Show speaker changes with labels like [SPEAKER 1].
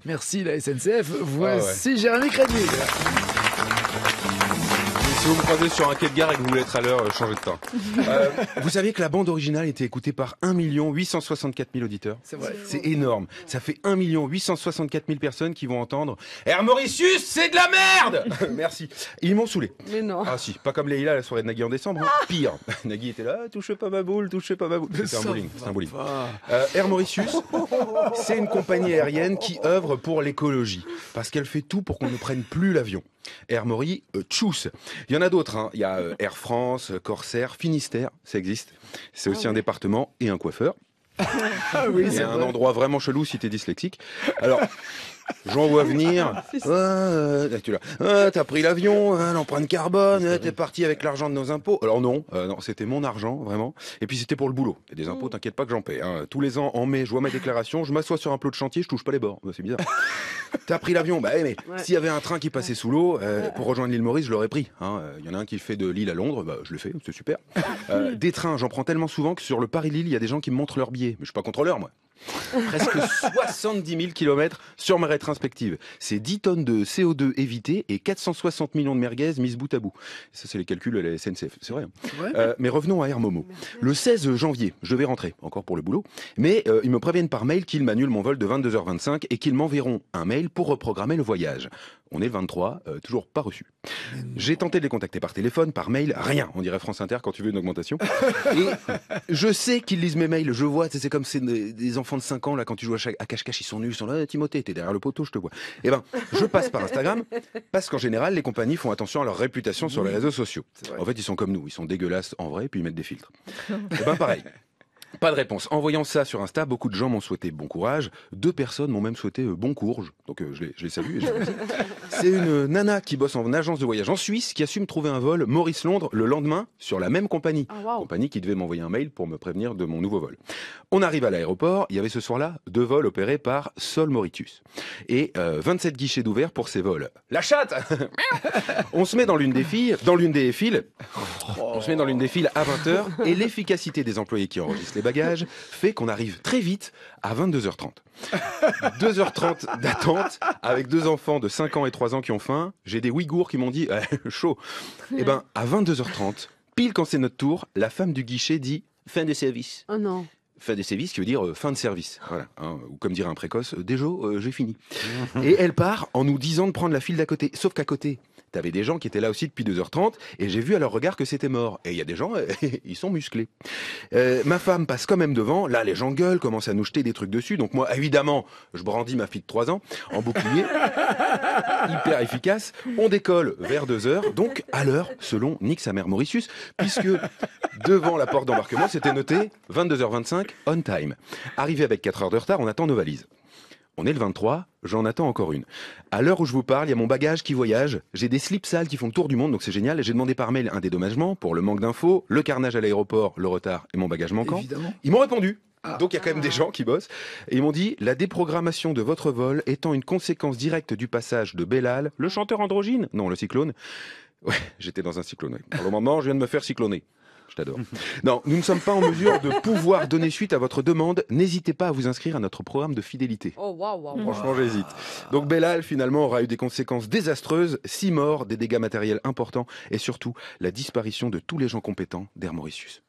[SPEAKER 1] Merci la SNCF. Voici Jérémy Crédit.
[SPEAKER 2] Si vous me croisez sur un quai de gare et que vous voulez être à l'heure, changez de train. Vous saviez que la bande originale était écoutée par 1 864 000 auditeurs?
[SPEAKER 1] C'est vrai.
[SPEAKER 2] C'est énorme. Ça fait 1 864 000 personnes qui vont entendre Air Mauritius, c'est de la merde. Merci. Ils m'ont saoulé.
[SPEAKER 3] Mais non.
[SPEAKER 2] Ah si, pas comme Leïla à la soirée de Nagui en décembre. Pire. Nagui était là, touchez pas ma boule, touchez pas ma boule. C'était un bowling. C'est un bowling. Air Mauritius, c'est une compagnie aérienne qui œuvre pour l'écologie. Parce qu'elle fait tout pour qu'on ne prenne plus l'avion. Air Mauritius. Il y en a d'autres, hein. Il y a Air France, Corsair, Finistère, ça existe. C'est aussi un département et un coiffeur.
[SPEAKER 1] Oui,
[SPEAKER 2] Et un endroit vraiment chelou si t'es dyslexique. Alors, j'en vois venir. T'as pris l'avion, l'empreinte carbone, t'es parti avec l'argent de nos impôts. Alors non, c'était mon argent, vraiment. Et puis c'était pour le boulot. Et des impôts, t'inquiète pas que j'en paie. Hein. Tous les ans, en mai, je vois ma déclaration, je m'assois sur un plot de chantier, je touche pas les bords. C'est bizarre. T'as pris l'avion, mais s'il y avait un train qui passait sous l'eau, pour rejoindre l'île Maurice, je l'aurais pris. Il y en a un qui fait de Lille à Londres, je le fais, c'est super. Des trains, j'en prends tellement souvent que sur le Paris-Lille, il y a des gens qui me montrent leurs billets. Mais je suis pas contrôleur, moi. Presque 70 000 km sur ma rétrospective. C'est 10 tonnes de CO2 évitées et 460 millions de merguez mises bout à bout. Ça, c'est les calculs de la SNCF, c'est vrai. Mais revenons à Air Momo. Le 16 janvier, je vais rentrer, encore pour le boulot, mais ils me préviennent par mail qu'ils m'annulent mon vol de 22h25 et qu'ils m'enverront un mail pour reprogrammer le voyage. On est le 23, toujours pas reçu. J'ai tenté de les contacter par téléphone, par mail, rien. On dirait France Inter quand tu veux une augmentation. Et je sais qu'ils lisent mes mails, je vois, c'est comme des enfants de 5 ans, là, quand tu joues à cache-cache, ils sont nus, ils sont là, Timothée, t'es derrière le poteau, je te vois. Eh ben, je passe par Instagram, parce qu'en général, les compagnies font attention à leur réputation sur les réseaux sociaux. En fait, ils sont comme nous, ils sont dégueulasses en vrai, puis ils mettent des filtres. Eh ben, pareil. Pas de réponse. En voyant ça sur Insta, beaucoup de gens m'ont souhaité bon courage. 2 personnes m'ont même souhaité bon courge. Donc je les salue. Et c'est une nana qui bosse en agence de voyage en Suisse qui a su me trouver un vol Maurice-Londres le lendemain sur la même compagnie. Compagnie qui devait m'envoyer un mail pour me prévenir de mon nouveau vol. On arrive à l'aéroport. Il y avait ce soir-là 2 vols opérés par Sol Mauritius. Et 27 guichets d'ouvert pour ces vols. La chatte. On se met dans l'une des files. On se met dans l'une des files à 20h. Et l'efficacité des employés qui enregistrent les bagages fait qu'on arrive très vite à 22h30. 2h30 d'attente avec 2 enfants de 5 ans et 3 ans qui ont faim. J'ai des Ouïghours qui m'ont dit chaud. Et ben à 22h30, pile quand c'est notre tour, la femme du guichet dit fin de service.
[SPEAKER 3] Oh non.
[SPEAKER 2] Fin de service qui veut dire fin de service. Voilà, hein, ou comme dirait un précoce, déjà j'ai fini. Et elle part en nous disant de prendre la file d'à côté. Sauf qu'à côté, t'avais des gens qui étaient là aussi depuis 2h30 et j'ai vu à leur regard que c'était mort. Et il y a des gens, ils sont musclés. Ma femme passe quand même devant. Là, les gens gueulent, commencent à nous jeter des trucs dessus. Donc moi, évidemment, je brandis ma fille de 3 ans en bouclier. Hyper efficace. On décolle vers 2h, donc à l'heure, selon Nick sa mère Mauritius, puisque devant la porte d'embarquement, c'était noté 22h25, on time. Arrivé avec 4 heures de retard, on attend nos valises. On est le 23, j'en attends encore une. À l'heure où je vous parle, il y a mon bagage qui voyage. J'ai des slips sales qui font le tour du monde, donc c'est génial. J'ai demandé par mail un dédommagement pour le manque d'infos, le carnage à l'aéroport, le retard et mon bagage manquant.
[SPEAKER 1] Évidemment.
[SPEAKER 2] Ils m'ont répondu. Donc il y a quand même des gens qui bossent. Et ils m'ont dit, la déprogrammation de votre vol étant une conséquence directe du passage de Bellal, le chanteur androgyne, non, le cyclone. Ouais, j'étais dans un cyclone. Ouais. Pour le moment, je viens de me faire cycloner. Je t'adore. Non, nous ne sommes pas en mesure de pouvoir donner suite à votre demande. N'hésitez pas à vous inscrire à notre programme de fidélité.
[SPEAKER 3] Oh, waouh.
[SPEAKER 2] Franchement, j'hésite. Donc Bellal, finalement, aura eu des conséquences désastreuses, 6 morts, des dégâts matériels importants et surtout la disparition de tous les gens compétents d'Air Mauritius.